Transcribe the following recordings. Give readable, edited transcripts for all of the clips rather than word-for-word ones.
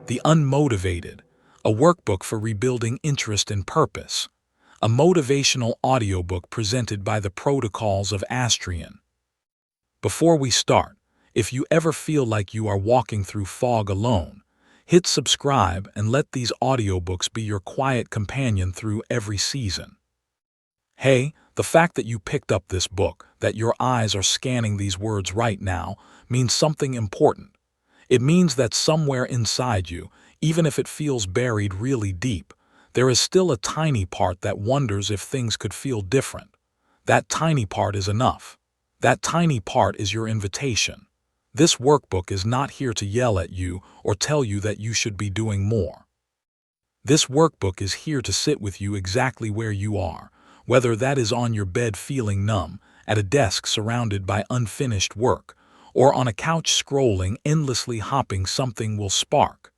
The Unmotivated, a workbook for rebuilding interest and purpose. A motivational audiobook presented by the Protocols of Astrian. Before we start, if you ever feel like you are walking through fog alone, hit subscribe and let these audiobooks be your quiet companion through every season. Hey, the fact that you picked up this book, that your eyes are scanning these words right now, means something important. It means that somewhere inside you, even if it feels buried really deep, there is still a tiny part that wonders if things could feel different. That tiny part is enough. That tiny part is your invitation. This workbook is not here to yell at you or tell you that you should be doing more. This workbook is here to sit with you exactly where you are, whether that is on your bed feeling numb, at a desk surrounded by unfinished work, or on a couch scrolling, endlessly hopping. Something will spark.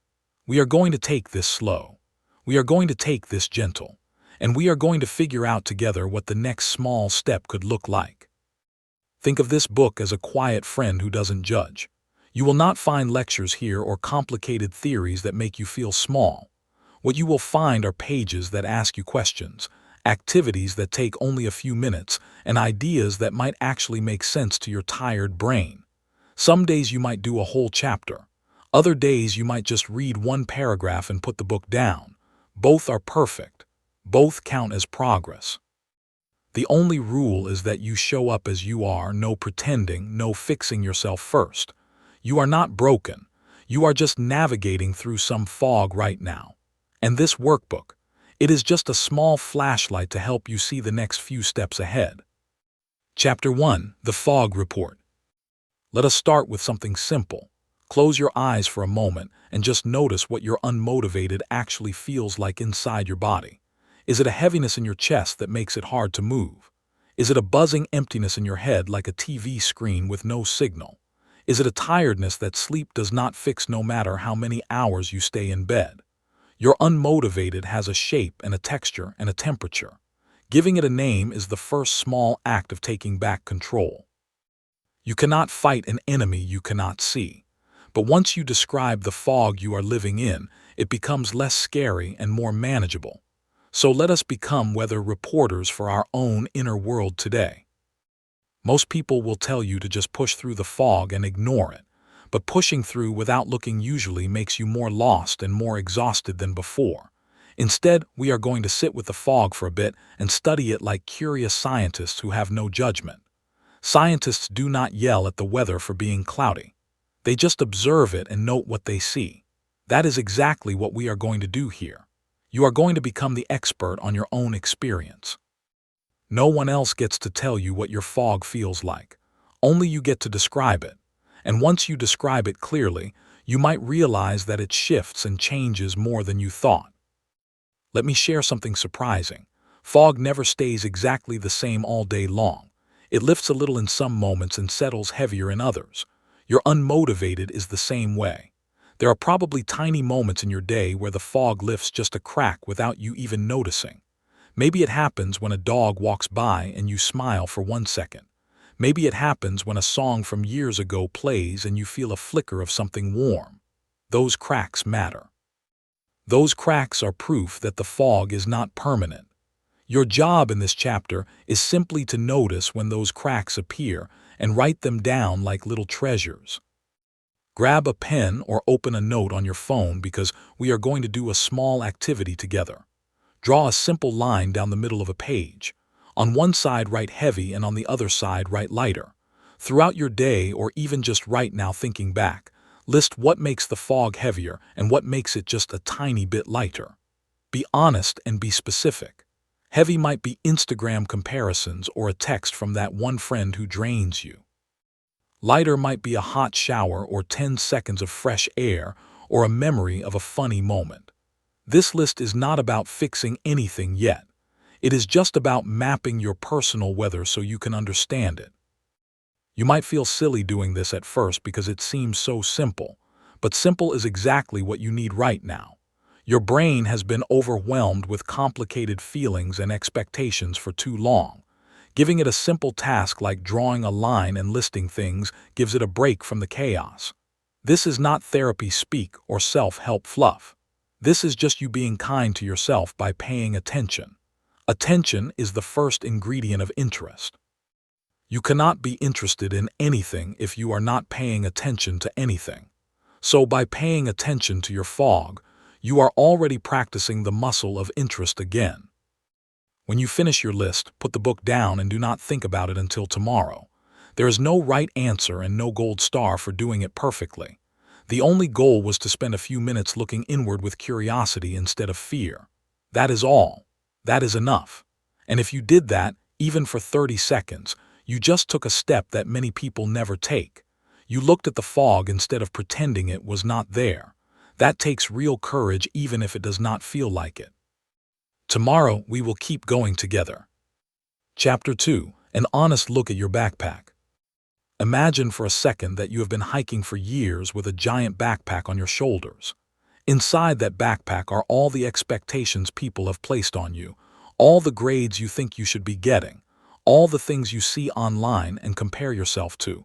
We are going to take this slow. We are going to take this gentle. And we are going to figure out together what the next small step could look like. Think of this book as a quiet friend who doesn't judge. You will not find lectures here or complicated theories that make you feel small. What you will find are pages that ask you questions, activities that take only a few minutes, and ideas that might actually make sense to your tired brain. Some days you might do a whole chapter. Other days you might just read one paragraph and put the book down. Both are perfect. Both count as progress. The only rule is that you show up as you are, no pretending, no fixing yourself first. You are not broken. You are just navigating through some fog right now. And this workbook, it is just a small flashlight to help you see the next few steps ahead. Chapter 1, The Fog Report. Let us start with something simple. Close your eyes for a moment and just notice what your unmotivated actually feels like inside your body. Is it a heaviness in your chest that makes it hard to move? Is it a buzzing emptiness in your head like a TV screen with no signal? Is it a tiredness that sleep does not fix no matter how many hours you stay in bed? Your unmotivated has a shape and a texture and a temperature. Giving it a name is the first small act of taking back control. You cannot fight an enemy you cannot see. But once you describe the fog you are living in, it becomes less scary and more manageable. So let us become weather reporters for our own inner world today. Most people will tell you to just push through the fog and ignore it, but pushing through without looking usually makes you more lost and more exhausted than before. Instead, we are going to sit with the fog for a bit and study it like curious scientists who have no judgment. Scientists do not yell at the weather for being cloudy. They just observe it and note what they see. That is exactly what we are going to do here. You are going to become the expert on your own experience. No one else gets to tell you what your fog feels like. Only you get to describe it. And once you describe it clearly, you might realize that it shifts and changes more than you thought. Let me share something surprising. Fog never stays exactly the same all day long. It lifts a little in some moments and settles heavier in others. Your unmotivated is the same way. There are probably tiny moments in your day where the fog lifts just a crack without you even noticing. Maybe it happens when a dog walks by and you smile for 1 second. Maybe it happens when a song from years ago plays and you feel a flicker of something warm. Those cracks matter. Those cracks are proof that the fog is not permanent. Your job in this chapter is simply to notice when those cracks appear and write them down like little treasures. Grab a pen or open a note on your phone because we are going to do a small activity together. Draw a simple line down the middle of a page. On one side write heavy and on the other side write lighter. Throughout your day or even just right now thinking back, list what makes the fog heavier and what makes it just a tiny bit lighter. Be honest and be specific. Heavy might be Instagram comparisons or a text from that one friend who drains you. Lighter might be a hot shower or 10 seconds of fresh air or a memory of a funny moment. This list is not about fixing anything yet. It is just about mapping your personal weather so you can understand it. You might feel silly doing this at first because it seems so simple, but simple is exactly what you need right now. Your brain has been overwhelmed with complicated feelings and expectations for too long. Giving it a simple task like drawing a line and listing things gives it a break from the chaos. This is not therapy speak or self-help fluff. This is just you being kind to yourself by paying attention. Attention is the first ingredient of interest. You cannot be interested in anything if you are not paying attention to anything. So by paying attention to your fog, you are already practicing the muscle of interest again. When you finish your list, put the book down and do not think about it until tomorrow. There is no right answer and no gold star for doing it perfectly. The only goal was to spend a few minutes looking inward with curiosity instead of fear. That is all. That is enough. And if you did that, even for 30 seconds, you just took a step that many people never take. You looked at the fog instead of pretending it was not there. That takes real courage even if it does not feel like it. Tomorrow, we will keep going together. Chapter 2. An honest look at your backpack. Imagine for a second that you have been hiking for years with a giant backpack on your shoulders. Inside that backpack are all the expectations people have placed on you, all the grades you think you should be getting, all the things you see online and compare yourself to,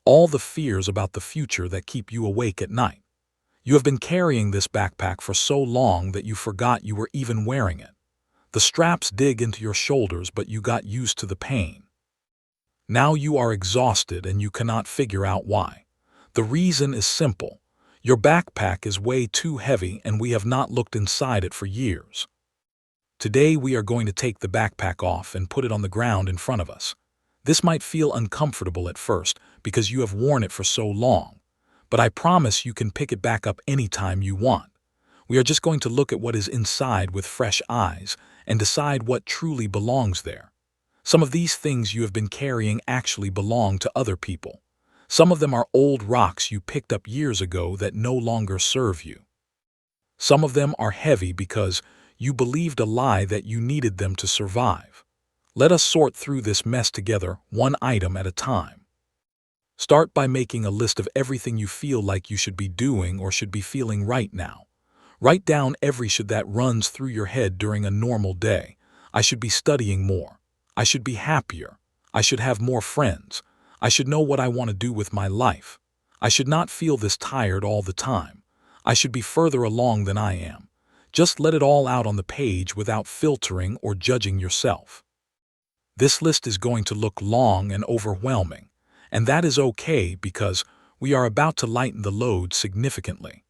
all the fears about the future that keep you awake at night. You have been carrying this backpack for so long that you forgot you were even wearing it. The straps dig into your shoulders, but you got used to the pain. Now you are exhausted and you cannot figure out why. The reason is simple. Your backpack is way too heavy and we have not looked inside it for years. Today we are going to take the backpack off and put it on the ground in front of us. This might feel uncomfortable at first because you have worn it for so long, but I promise you can pick it back up anytime you want. We are just going to look at what is inside with fresh eyes and decide what truly belongs there. Some of these things you have been carrying actually belong to other people. Some of them are old rocks you picked up years ago that no longer serve you. Some of them are heavy because you believed a lie that you needed them to survive. Let us sort through this mess together, one item at a time. Start by making a list of everything you feel like you should be doing or should be feeling right now. Write down every should that runs through your head during a normal day. I should be studying more. I should be happier. I should have more friends. I should know what I want to do with my life. I should not feel this tired all the time. I should be further along than I am. Just let it all out on the page without filtering or judging yourself. This list is going to look long and overwhelming, and that is okay because we are about to lighten the load significantly.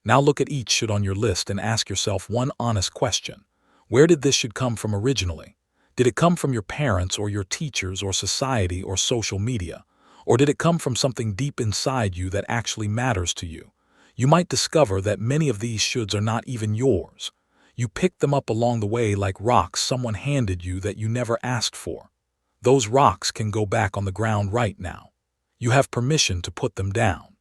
Now look at each should on your list and ask yourself one honest question. Where did this should come from originally? Did it come from your parents or your teachers or society or social media? Or did it come from something deep inside you that actually matters to you? You might discover that many of these shoulds are not even yours. You picked them up along the way like rocks someone handed you that you never asked for. Those rocks can go back on the ground right now. You have permission to put them down.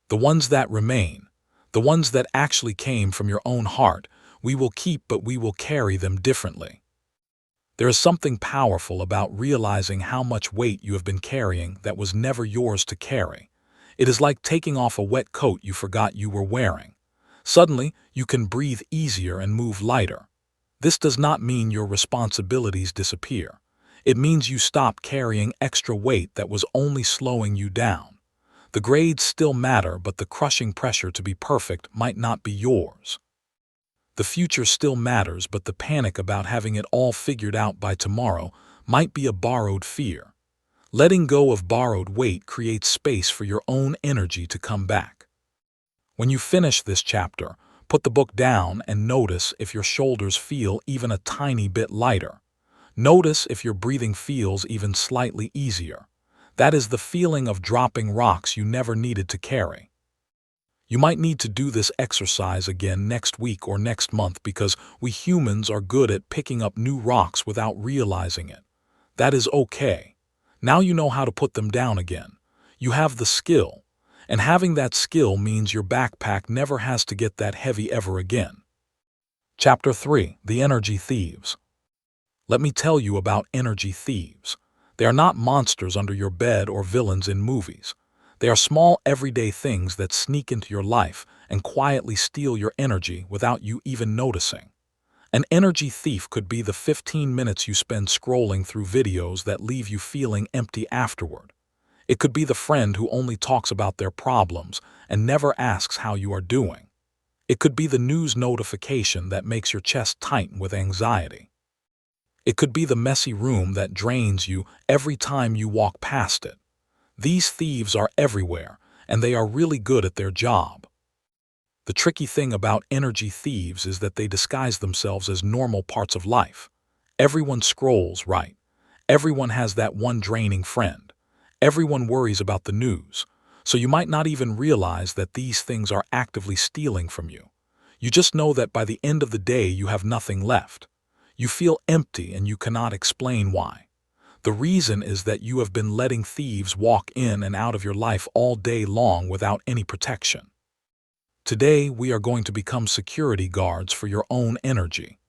The ones that remain, the ones that actually came from your own heart, we will keep, but we will carry them differently. There is something powerful about realizing how much weight you have been carrying that was never yours to carry. It is like taking off a wet coat you forgot you were wearing. Suddenly, you can breathe easier and move lighter. This does not mean your responsibilities disappear. It means you stop carrying extra weight that was only slowing you down. The grades still matter, but the crushing pressure to be perfect might not be yours. The future still matters, but the panic about having it all figured out by tomorrow might be a borrowed fear. Letting go of borrowed weight creates space for your own energy to come back. When you finish this chapter, put the book down and notice if your shoulders feel even a tiny bit lighter. Notice if your breathing feels even slightly easier. That is the feeling of dropping rocks you never needed to carry. You might need to do this exercise again next week or next month because we humans are good at picking up new rocks without realizing it. That is okay. Now you know how to put them down again. You have the skill, and having that skill means your backpack never has to get that heavy ever again. Chapter 3. The Energy Thieves. Let me tell you about energy thieves. They are not monsters under your bed or villains in movies. They are small, everyday things that sneak into your life and quietly steal your energy without you even noticing. An energy thief could be the 15 minutes you spend scrolling through videos that leave you feeling empty afterward. It could be the friend who only talks about their problems and never asks how you are doing. It could be the news notification that makes your chest tighten with anxiety. It could be the messy room that drains you every time you walk past it. These thieves are everywhere, and they are really good at their job. The tricky thing about energy thieves is that they disguise themselves as normal parts of life. Everyone scrolls, right? Everyone has that one draining friend. Everyone worries about the news. So you might not even realize that these things are actively stealing from you. You just know that by the end of the day you have nothing left. You feel empty and you cannot explain why. The reason is that you have been letting thieves walk in and out of your life all day long without any protection. Today, we are going to become security guards for your own energy.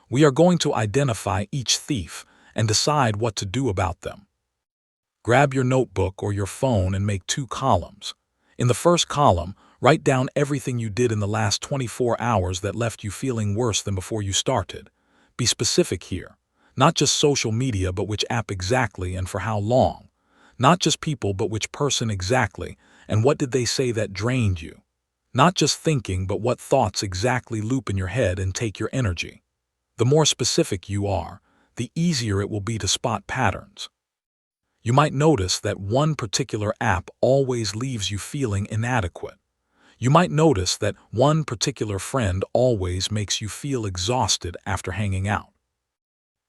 We are going to identify each thief and decide what to do about them. Grab your notebook or your phone and make 2 columns. In the first column, write down everything you did in the last 24 hours that left you feeling worse than before you started. Be specific here. Not just social media, but which app exactly and for how long. Not just people, but which person exactly, and what did they say that drained you. Not just thinking, but what thoughts exactly loop in your head and take your energy. The more specific you are, the easier it will be to spot patterns. You might notice that one particular app always leaves you feeling inadequate. You might notice that one particular friend always makes you feel exhausted after hanging out.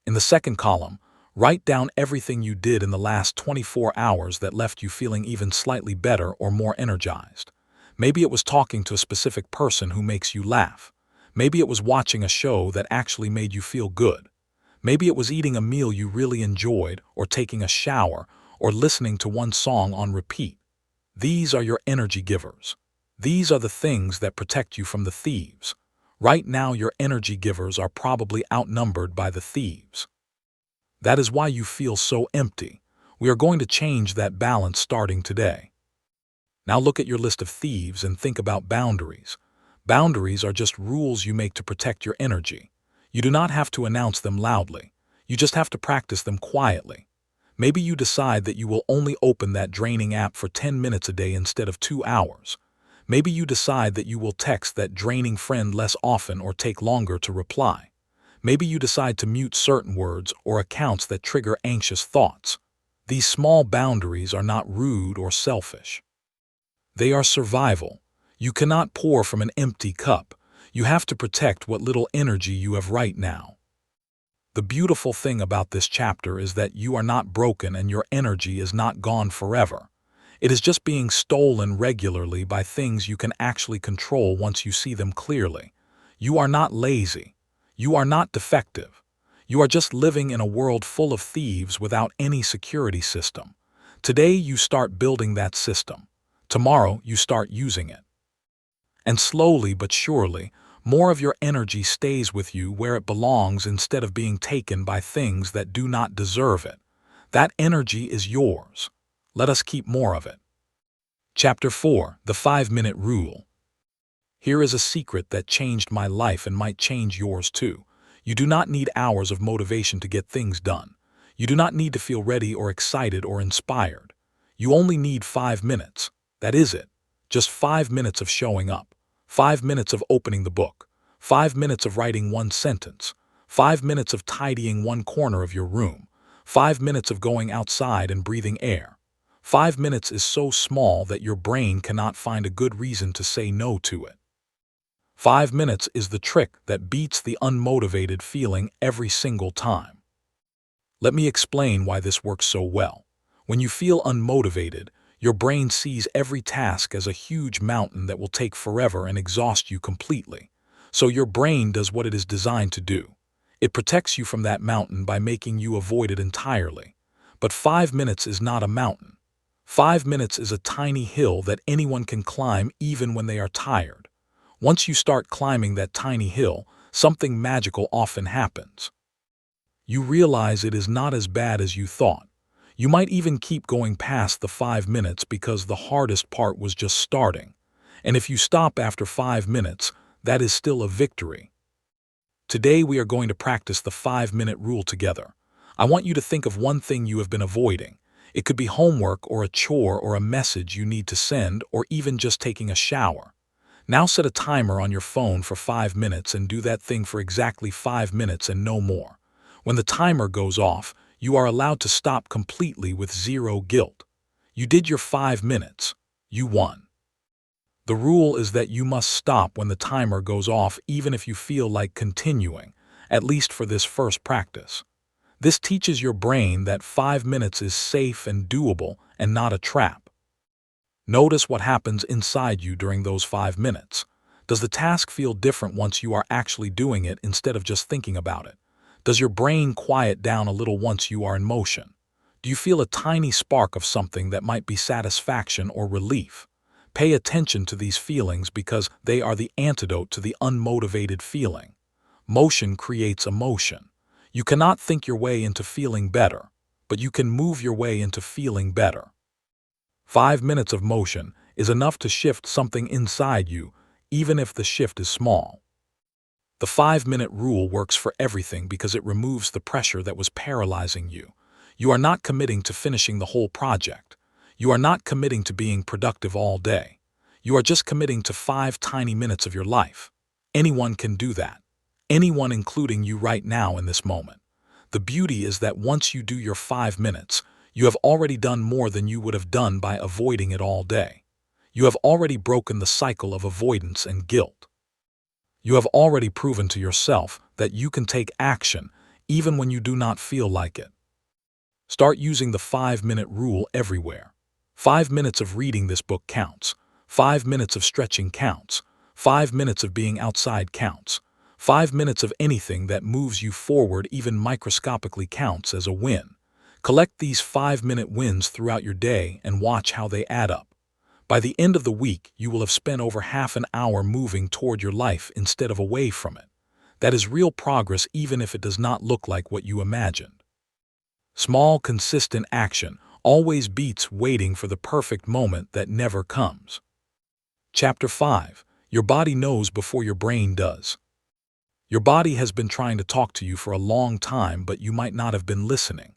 In the second column, write down everything you did in the last 24 hours that left you feeling even slightly better or more energized. Maybe it was talking to a specific person who makes you laugh. Maybe it was watching a show that actually made you feel good. Maybe it was eating a meal you really enjoyed, or taking a shower, or listening to one song on repeat. These are your energy givers. These are the things that protect you from the thieves. Right now, your energy givers are probably outnumbered by the thieves. That is why you feel so empty. We are going to change that balance starting today. Now look at your list of thieves and think about boundaries. Boundaries are just rules you make to protect your energy. You do not have to announce them loudly. You just have to practice them quietly. Maybe you decide that you will only open that draining app for 10 minutes a day instead of 2 hours. Maybe you decide that you will text that draining friend less often or take longer to reply. Maybe you decide to mute certain words or accounts that trigger anxious thoughts. These small boundaries are not rude or selfish. They are survival. You cannot pour from an empty cup. You have to protect what little energy you have right now. The beautiful thing about this chapter is that you are not broken and your energy is not gone forever. It is just being stolen regularly by things you can actually control once you see them clearly. You are not lazy. You are not defective. You are just living in a world full of thieves without any security system. Today you start building that system. Tomorrow you start using it. And slowly but surely, more of your energy stays with you where it belongs instead of being taken by things that do not deserve it. That energy is yours. Let us keep more of it. Chapter 4: The 5-Minute Rule. Here is a secret that changed my life and might change yours too. You do not need hours of motivation to get things done. You do not need to feel ready or excited or inspired. You only need 5 minutes. That is it. Just 5 minutes of showing up. 5 minutes of opening the book. 5 minutes of writing one sentence. 5 minutes of tidying one corner of your room. 5 minutes of going outside and breathing air. 5 minutes is so small that your brain cannot find a good reason to say no to it. 5 minutes is the trick that beats the unmotivated feeling every single time. Let me explain why this works so well. When you feel unmotivated, your brain sees every task as a huge mountain that will take forever and exhaust you completely. So your brain does what it is designed to do. It protects you from that mountain by making you avoid it entirely. But 5 minutes is not a mountain. 5 minutes is a tiny hill that anyone can climb even when they are tired. Once you start climbing that tiny hill, something magical often happens. You realize it is not as bad as you thought. You might even keep going past the 5 minutes because the hardest part was just starting. And if you stop after 5 minutes, that is still a victory. Today we are going to practice the 5-minute rule together. I want you to think of one thing you have been avoiding. It could be homework or a chore or a message you need to send or even just taking a shower. Now set a timer on your phone for 5 minutes and do that thing for exactly 5 minutes and no more. When the timer goes off, you are allowed to stop completely with zero guilt. You did your 5 minutes. You won. The rule is that you must stop when the timer goes off even if you feel like continuing, at least for this first practice. This teaches your brain that 5 minutes is safe and doable and not a trap. Notice what happens inside you during those 5 minutes. Does the task feel different once you are actually doing it instead of just thinking about it? Does your brain quiet down a little once you are in motion? Do you feel a tiny spark of something that might be satisfaction or relief? Pay attention to these feelings because they are the antidote to the unmotivated feeling. Motion creates emotion. You cannot think your way into feeling better, but you can move your way into feeling better. 5 minutes of motion is enough to shift something inside you, even if the shift is small. The 5-minute rule works for everything because it removes the pressure that was paralyzing you. You are not committing to finishing the whole project. You are not committing to being productive all day. You are just committing to 5 tiny minutes of your life. Anyone can do that. Anyone, including you right now in this moment. The beauty is that once you do your 5 minutes, you have already done more than you would have done by avoiding it all day. You have already broken the cycle of avoidance and guilt. You have already proven to yourself that you can take action even when you do not feel like it. Start using the 5-minute rule everywhere. 5 minutes of reading this book counts. 5 minutes of stretching counts. 5 minutes of being outside counts. 5 minutes of anything that moves you forward, even microscopically, counts as a win. Collect these 5-minute wins throughout your day and watch how they add up. By the end of the week, you will have spent over half an hour moving toward your life instead of away from it. That is real progress, even if it does not look like what you imagined. Small, consistent action always beats waiting for the perfect moment that never comes. Chapter 5. Your body knows before your brain does. Your body has been trying to talk to you for a long time, but you might not have been listening.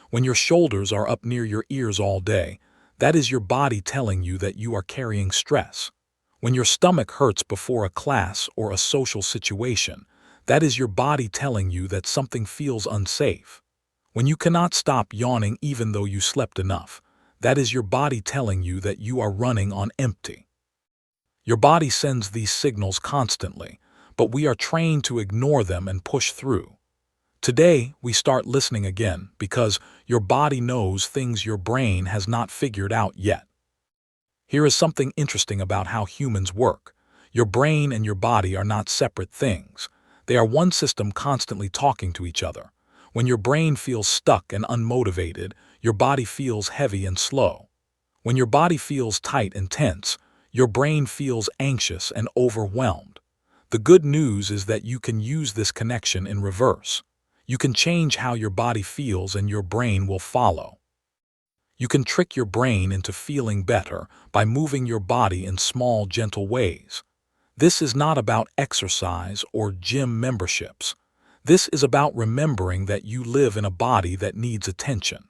When your shoulders are up near your ears all day, that is your body telling you that you are carrying stress. When your stomach hurts before a class or a social situation, that is your body telling you that something feels unsafe. When you cannot stop yawning even though you slept enough, that is your body telling you that you are running on empty. Your body sends these signals constantly, but we are trained to ignore them and push through. Today, we start listening again because your body knows things your brain has not figured out yet. Here is something interesting about how humans work. Your brain and your body are not separate things. They are one system constantly talking to each other. When your brain feels stuck and unmotivated, your body feels heavy and slow. When your body feels tight and tense, your brain feels anxious and overwhelmed. The good news is that you can use this connection in reverse. You can change how your body feels and your brain will follow. You can trick your brain into feeling better by moving your body in small, gentle ways. This is not about exercise or gym memberships. This is about remembering that you live in a body that needs attention.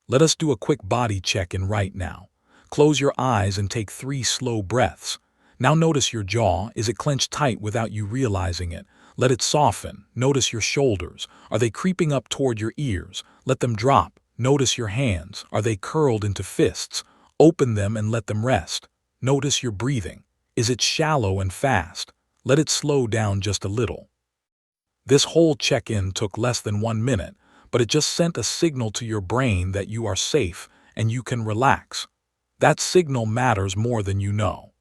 Let us do a quick body check-in right now. Close your eyes and take 3 slow breaths. Now notice your jaw. Is it clenched tight without you realizing it? Let it soften. Notice your shoulders. Are they creeping up toward your ears? Let them drop. Notice your hands. Are they curled into fists? Open them and let them rest. Notice your breathing. Is it shallow and fast? Let it slow down just a little. This whole check-in took less than 1 minute, but it just sent a signal to your brain that you are safe and you can relax. That signal matters more than you know.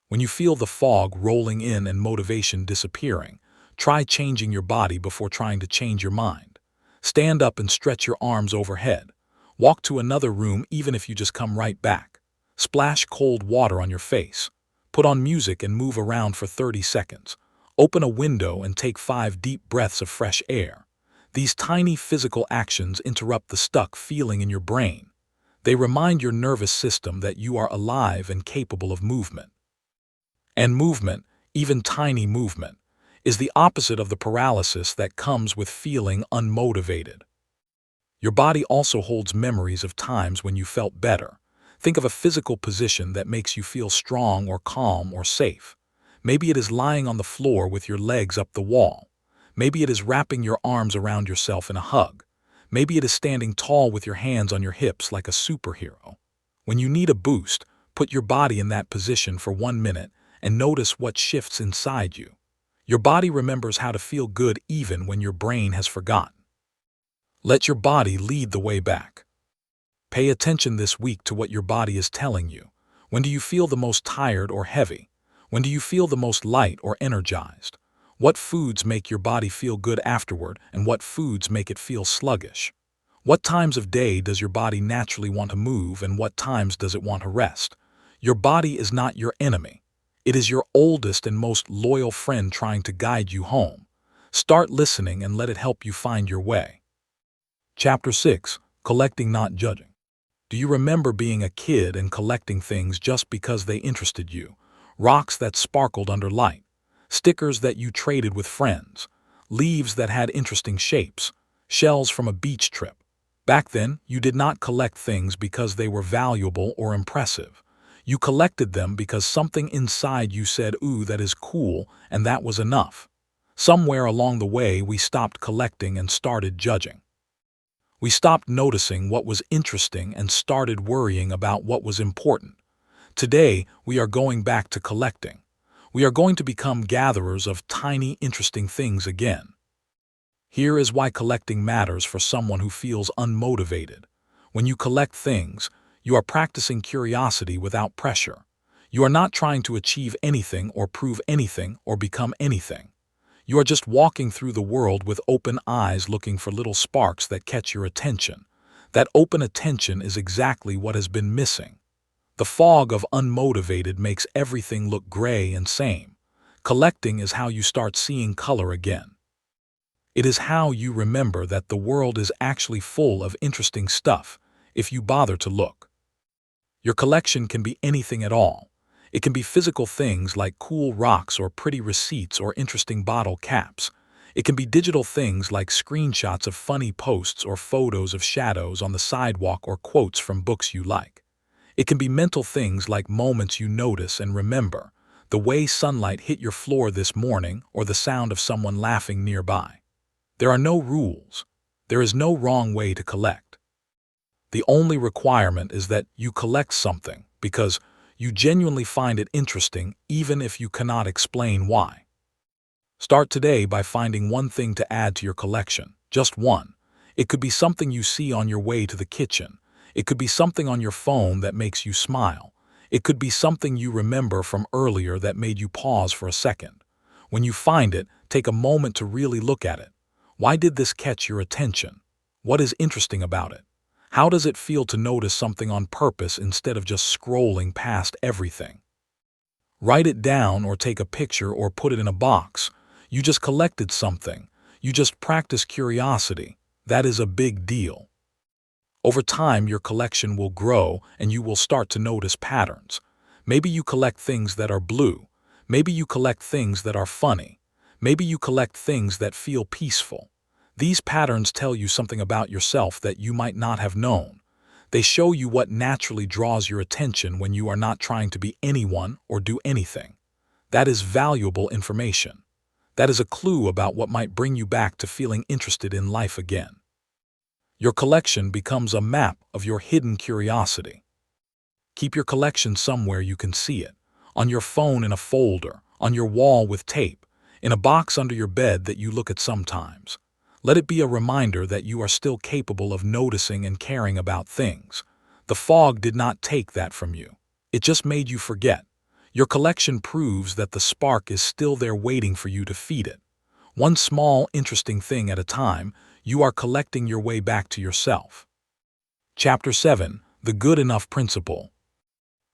When you feel the fog rolling in and motivation disappearing, try changing your body before trying to change your mind. Stand up and stretch your arms overhead. Walk to another room even if you just come right back. Splash cold water on your face. Put on music and move around for 30 seconds. Open a window and take 5 deep breaths of fresh air. These tiny physical actions interrupt the stuck feeling in your brain. They remind your nervous system that you are alive and capable of movement. And movement, even tiny movement, is the opposite of the paralysis that comes with feeling unmotivated. Your body also holds memories of times when you felt better. Think of a physical position that makes you feel strong or calm or safe. Maybe it is lying on the floor with your legs up the wall. Maybe it is wrapping your arms around yourself in a hug. Maybe it is standing tall with your hands on your hips like a superhero. When you need a boost, put your body in that position for 1 minute and notice what shifts inside you. Your body remembers how to feel good even when your brain has forgotten. Let your body lead the way back. Pay attention this week to what your body is telling you. When do you feel the most tired or heavy? When do you feel the most light or energized? What foods make your body feel good afterward, and what foods make it feel sluggish? What times of day does your body naturally want to move, and what times does it want to rest? Your body is not your enemy. It is your oldest and most loyal friend trying to guide you home. Start listening and let it help you find your way. Chapter 6. Collecting, Not Judging. Do you remember being a kid and collecting things just because they interested you? Rocks that sparkled under light, stickers that you traded with friends, leaves that had interesting shapes, shells from a beach trip. Back then, you did not collect things because they were valuable or impressive. You collected them because something inside you said, "Ooh, that is cool," and that was enough. Somewhere along the way, we stopped collecting and started judging. We stopped noticing what was interesting and started worrying about what was important. Today, we are going back to collecting. We are going to become gatherers of tiny, interesting things again. Here is why collecting matters for someone who feels unmotivated. When you collect things, you are practicing curiosity without pressure. You are not trying to achieve anything or prove anything or become anything. You are just walking through the world with open eyes looking for little sparks that catch your attention. That open attention is exactly what has been missing. The fog of unmotivated makes everything look gray and same. Collecting is how you start seeing color again. It is how you remember that the world is actually full of interesting stuff if you bother to look. Your collection can be anything at all. It can be physical things like cool rocks or pretty receipts or interesting bottle caps. It can be digital things like screenshots of funny posts or photos of shadows on the sidewalk or quotes from books you like. It can be mental things like moments you notice and remember, the way sunlight hit your floor this morning or the sound of someone laughing nearby. There are no rules. There is no wrong way to collect. The only requirement is that you collect something because you genuinely find it interesting even if you cannot explain why. Start today by finding one thing to add to your collection, just one. It could be something you see on your way to the kitchen. It could be something on your phone that makes you smile. It could be something you remember from earlier that made you pause for a second. When you find it, take a moment to really look at it. Why did this catch your attention? What is interesting about it? How does it feel to notice something on purpose instead of just scrolling past everything? Write it down or take a picture or put it in a box. You just collected something. You just practiced curiosity. That is a big deal. Over time, your collection will grow and you will start to notice patterns. Maybe you collect things that are blue. Maybe you collect things that are funny. Maybe you collect things that feel peaceful. These patterns tell you something about yourself that you might not have known. They show you what naturally draws your attention when you are not trying to be anyone or do anything. That is valuable information. That is a clue about what might bring you back to feeling interested in life again. Your collection becomes a map of your hidden curiosity. Keep your collection somewhere you can see it. On your phone in a folder, on your wall with tape, in a box under your bed that you look at sometimes. Let it be a reminder that you are still capable of noticing and caring about things. The fog did not take that from you. It just made you forget. Your collection proves that the spark is still there waiting for you to feed it. One small, interesting thing at a time, you are collecting your way back to yourself. Chapter 7. The Good Enough Principle.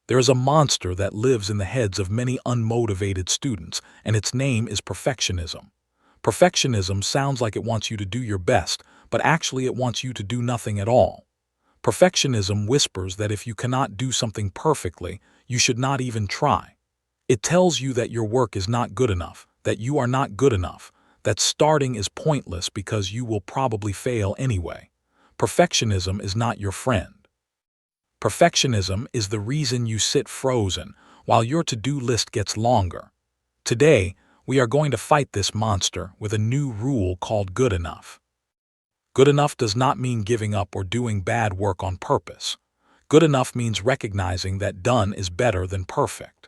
There is a monster that lives in the heads of many unmotivated students, and its name is perfectionism. Perfectionism sounds like it wants you to do your best, but actually it wants you to do nothing at all. Perfectionism whispers that if you cannot do something perfectly, you should not even try. It tells you that your work is not good enough, that you are not good enough, that starting is pointless because you will probably fail anyway. Perfectionism is not your friend. Perfectionism is the reason you sit frozen while your to-do list gets longer. Today, we are going to fight this monster with a new rule called good enough. Good enough does not mean giving up or doing bad work on purpose. Good enough means recognizing that done is better than perfect.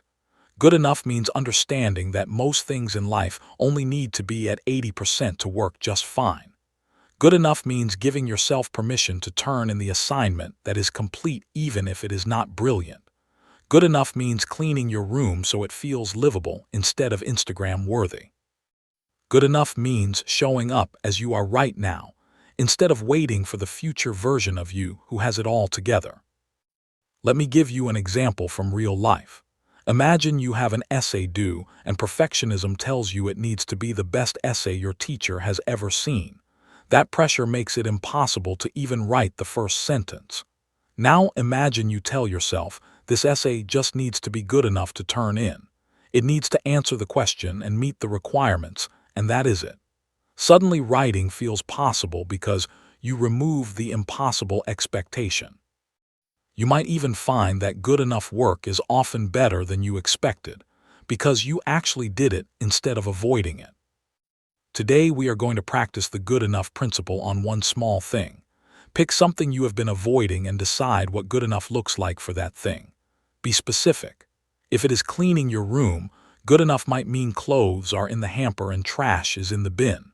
Good enough means understanding that most things in life only need to be at 80% to work just fine. Good enough means giving yourself permission to turn in the assignment that is complete even if it is not brilliant. Good enough means cleaning your room so it feels livable instead of Instagram-worthy. Good enough means showing up as you are right now, instead of waiting for the future version of you who has it all together. Let me give you an example from real life. Imagine you have an essay due and perfectionism tells you it needs to be the best essay your teacher has ever seen. That pressure makes it impossible to even write the first sentence. Now imagine you tell yourself, this essay just needs to be good enough to turn in. It needs to answer the question and meet the requirements, and that is it. Suddenly writing feels possible because you remove the impossible expectation. You might even find that good enough work is often better than you expected, because you actually did it instead of avoiding it. Today we are going to practice the good enough principle on one small thing. Pick something you have been avoiding and decide what good enough looks like for that thing. Be specific. If it is cleaning your room, good enough might mean clothes are in the hamper and trash is in the bin.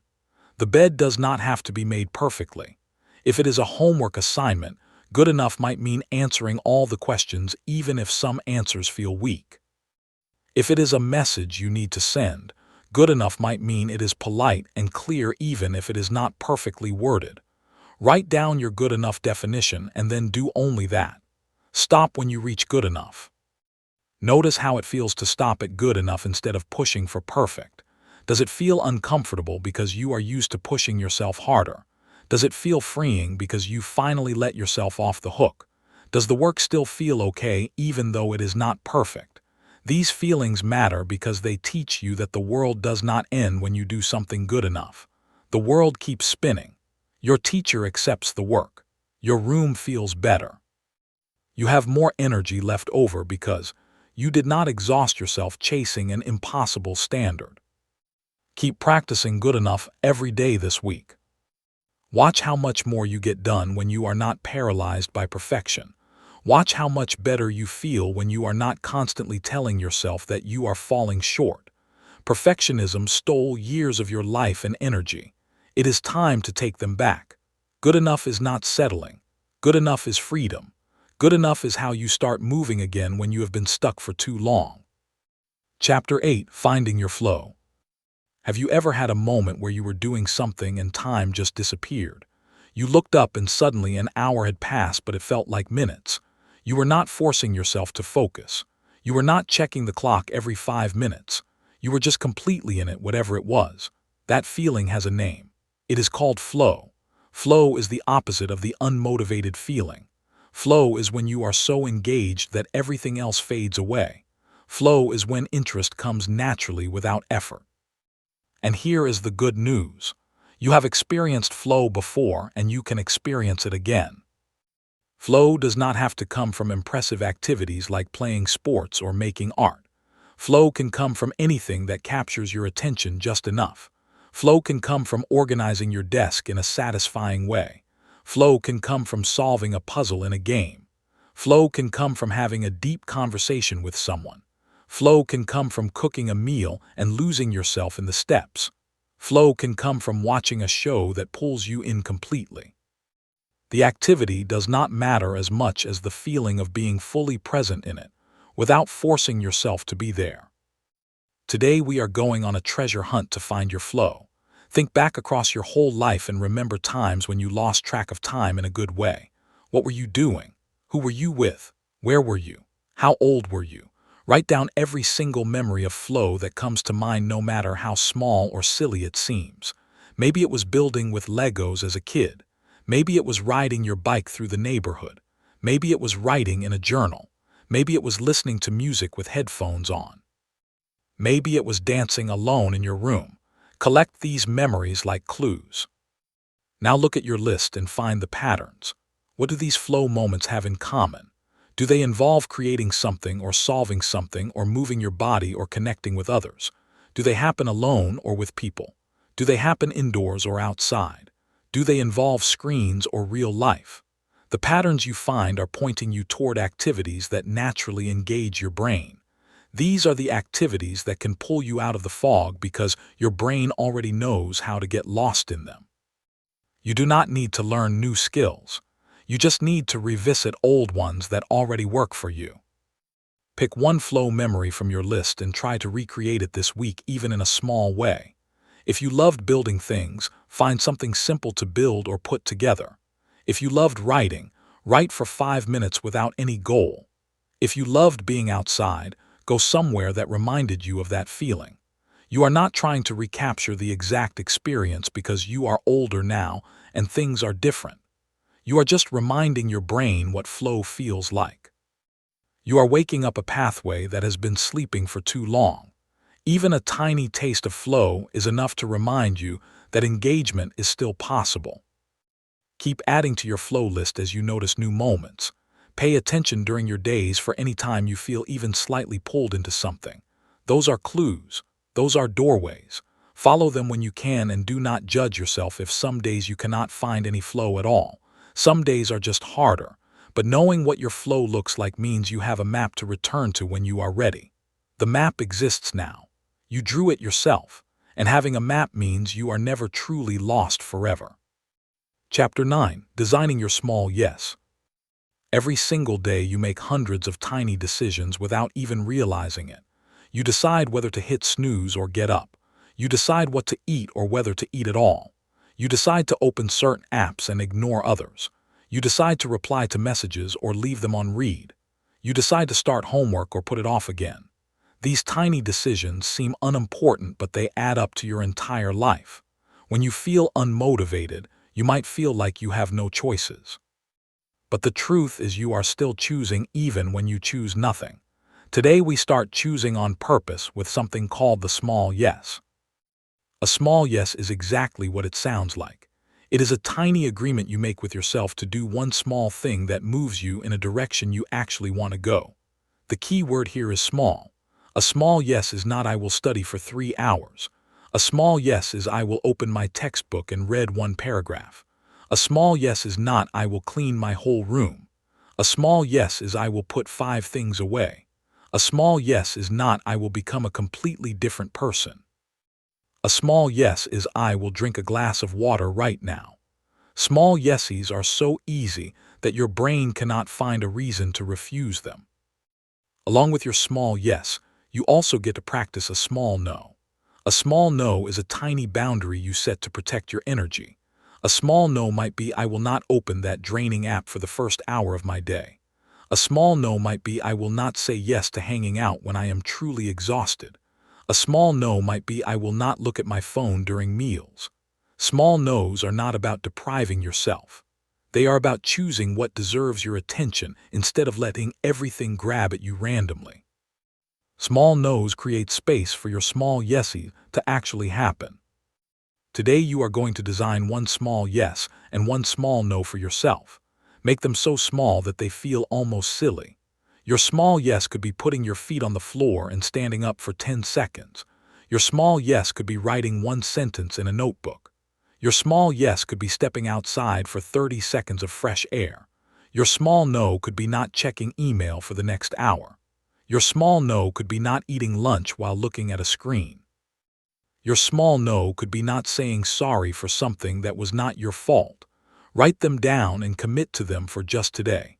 The bed does not have to be made perfectly. If it is a homework assignment, good enough might mean answering all the questions even if some answers feel weak. If it is a message you need to send, good enough might mean it is polite and clear even if it is not perfectly worded. Write down your good enough definition and then do only that. Stop when you reach good enough. Notice how it feels to stop at good enough instead of pushing for perfect. Does it feel uncomfortable because you are used to pushing yourself harder? Does it feel freeing because you finally let yourself off the hook? Does the work still feel okay even though it is not perfect? These feelings matter because they teach you that the world does not end when you do something good enough. The world keeps spinning. Your teacher accepts the work. Your room feels better. You have more energy left over because you did not exhaust yourself chasing an impossible standard. Keep practicing good enough every day this week. Watch how much more you get done when you are not paralyzed by perfection. Watch how much better you feel when you are not constantly telling yourself that you are falling short. Perfectionism stole years of your life and energy. It is time to take them back. Good enough is not settling. Good enough is freedom. Good enough is how you start moving again when you have been stuck for too long. Chapter 8: Finding Your Flow. Have you ever had a moment where you were doing something and time just disappeared? You looked up and suddenly an hour had passed, but it felt like minutes. You were not forcing yourself to focus. You were not checking the clock every 5 minutes. You were just completely in it, whatever it was. That feeling has a name. It is called flow. Flow is the opposite of the unmotivated feeling. Flow is when you are so engaged that everything else fades away. Flow is when interest comes naturally without effort. And here is the good news. You have experienced flow before and you can experience it again. Flow does not have to come from impressive activities like playing sports or making art. Flow can come from anything that captures your attention just enough. Flow can come from organizing your desk in a satisfying way. Flow can come from solving a puzzle in a game. Flow can come from having a deep conversation with someone. Flow can come from cooking a meal and losing yourself in the steps. Flow can come from watching a show that pulls you in completely. The activity does not matter as much as the feeling of being fully present in it, without forcing yourself to be there. Today we are going on a treasure hunt to find your flow. Think back across your whole life and remember times when you lost track of time in a good way. What were you doing? Who were you with? Where were you? How old were you? Write down every single memory of flow that comes to mind, no matter how small or silly it seems. Maybe it was building with Legos as a kid. Maybe it was riding your bike through the neighborhood. Maybe it was writing in a journal. Maybe it was listening to music with headphones on. Maybe it was dancing alone in your room. Collect these memories like clues. Now look at your list and find the patterns. What do these flow moments have in common? Do they involve creating something or solving something or moving your body or connecting with others? Do they happen alone or with people? Do they happen indoors or outside? Do they involve screens or real life? The patterns you find are pointing you toward activities that naturally engage your brain. These are the activities that can pull you out of the fog because your brain already knows how to get lost in them. You do not need to learn new skills. You just need to revisit old ones that already work for you. Pick one flow memory from your list and try to recreate it this week, even in a small way. If you loved building things, find something simple to build or put together. If you loved writing, write for 5 minutes without any goal. If you loved being outside, go somewhere that reminded you of that feeling. You are not trying to recapture the exact experience because you are older now and things are different. You are just reminding your brain what flow feels like. You are waking up a pathway that has been sleeping for too long. Even a tiny taste of flow is enough to remind you that engagement is still possible. Keep adding to your flow list as you notice new moments. Pay attention during your days for any time you feel even slightly pulled into something. Those are clues. Those are doorways. Follow them when you can and do not judge yourself if some days you cannot find any flow at all. Some days are just harder, but knowing what your flow looks like means you have a map to return to when you are ready. The map exists now. You drew it yourself, and having a map means you are never truly lost forever. Chapter 9. Designing Your Small Yes. Every single day you make hundreds of tiny decisions without even realizing it. You decide whether to hit snooze or get up. You decide what to eat or whether to eat at all. You decide to open certain apps and ignore others. You decide to reply to messages or leave them on read. You decide to start homework or put it off again. These tiny decisions seem unimportant, but they add up to your entire life. When you feel unmotivated, you might feel like you have no choices. But the truth is you are still choosing even when you choose nothing. Today we start choosing on purpose with something called the small yes. A small yes is exactly what it sounds like. It is a tiny agreement you make with yourself to do one small thing that moves you in a direction you actually want to go. The key word here is small. A small yes is not "I will study for 3 hours." A small yes is "I will open my textbook and read one paragraph." A small yes is not "I will clean my whole room." A small yes is "I will put 5 things away." A small yes is not "I will become a completely different person." A small yes is "I will drink a glass of water right now." Small yeses are so easy that your brain cannot find a reason to refuse them. Along with your small yes, you also get to practice a small no. A small no is a tiny boundary you set to protect your energy. A small no might be "I will not open that draining app for the first hour of my day." A small no might be "I will not say yes to hanging out when I am truly exhausted." A small no might be "I will not look at my phone during meals." Small no's are not about depriving yourself. They are about choosing what deserves your attention instead of letting everything grab at you randomly. Small no's create space for your small yeses to actually happen. Today you are going to design one small yes and one small no for yourself. Make them so small that they feel almost silly. Your small yes could be putting your feet on the floor and standing up for 10 seconds. Your small yes could be writing one sentence in a notebook. Your small yes could be stepping outside for 30 seconds of fresh air. Your small no could be not checking email for the next hour. Your small no could be not eating lunch while looking at a screen. Your small no could be not saying sorry for something that was not your fault. Write them down and commit to them for just today.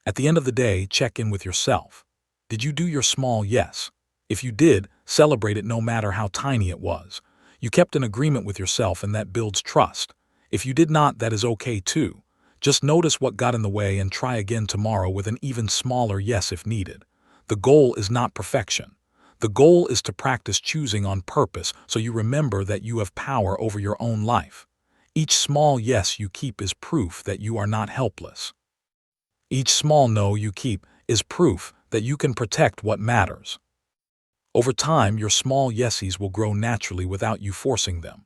At the end of the day, check in with yourself. Did you do your small yes? If you did, celebrate it no matter how tiny it was. You kept an agreement with yourself and that builds trust. If you did not, that is okay too. Just notice what got in the way and try again tomorrow with an even smaller yes if needed. The goal is not perfection. The goal is to practice choosing on purpose so you remember that you have power over your own life. Each small yes you keep is proof that you are not helpless. Each small no you keep is proof that you can protect what matters. Over time, your small yeses will grow naturally without you forcing them.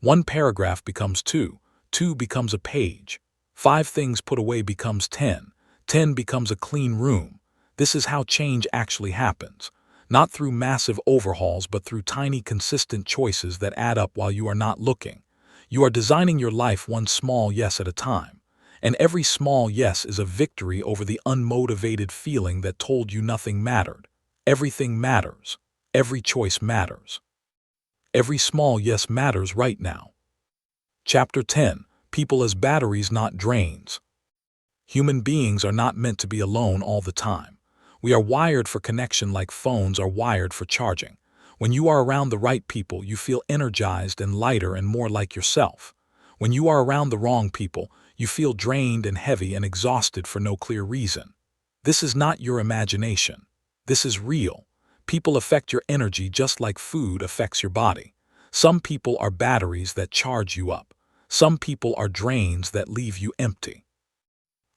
One paragraph becomes 2, 2 becomes a page. 5 things put away becomes 10. 10 becomes a clean room. This is how change actually happens. Not through massive overhauls, but through tiny, consistent choices that add up while you are not looking. You are designing your life one small yes at a time. And every small yes is a victory over the unmotivated feeling that told you nothing mattered. Everything matters. Every choice matters. Every small yes matters right now. Chapter 10. People as batteries, not drains. Human beings are not meant to be alone all the time. We are wired for connection like phones are wired for charging. When you are around the right people, you feel energized and lighter and more like yourself. When you are around the wrong people, you feel drained and heavy and exhausted for no clear reason. This is not your imagination. This is real. People affect your energy just like food affects your body. Some people are batteries that charge you up. Some people are drains that leave you empty.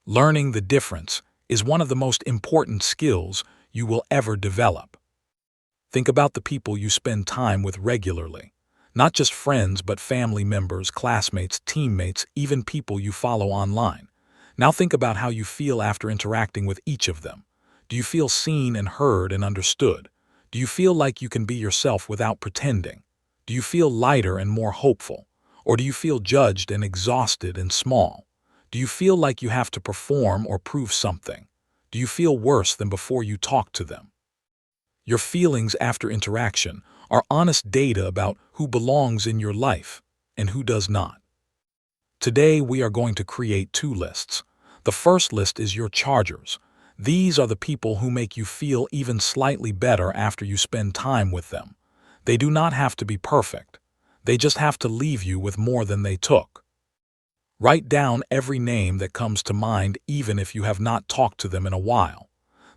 Learning the difference is one of the most important skills you will ever develop. Think about the people you spend time with regularly. Not just friends, but family members, classmates, teammates, even people you follow online. Now think about how you feel after interacting with each of them. Do you feel seen and heard and understood? Do you feel like you can be yourself without pretending? Do you feel lighter and more hopeful? Or do you feel judged and exhausted and small? Do you feel like you have to perform or prove something? Do you feel worse than before you talk to them? Your feelings after interaction are honest data about who belongs in your life and who does not. Today we are going to create 2 lists. The first list is your chargers. These are the people who make you feel even slightly better after you spend time with them. They do not have to be perfect. They just have to leave you with more than they took. Write down every name that comes to mind, even if you have not talked to them in a while.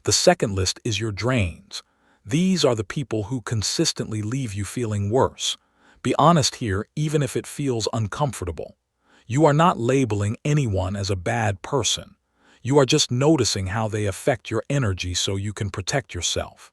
The second list is your drains. These are the people who consistently leave you feeling worse. Be honest here, even if it feels uncomfortable. You are not labeling anyone as a bad person. You are just noticing how they affect your energy so you can protect yourself.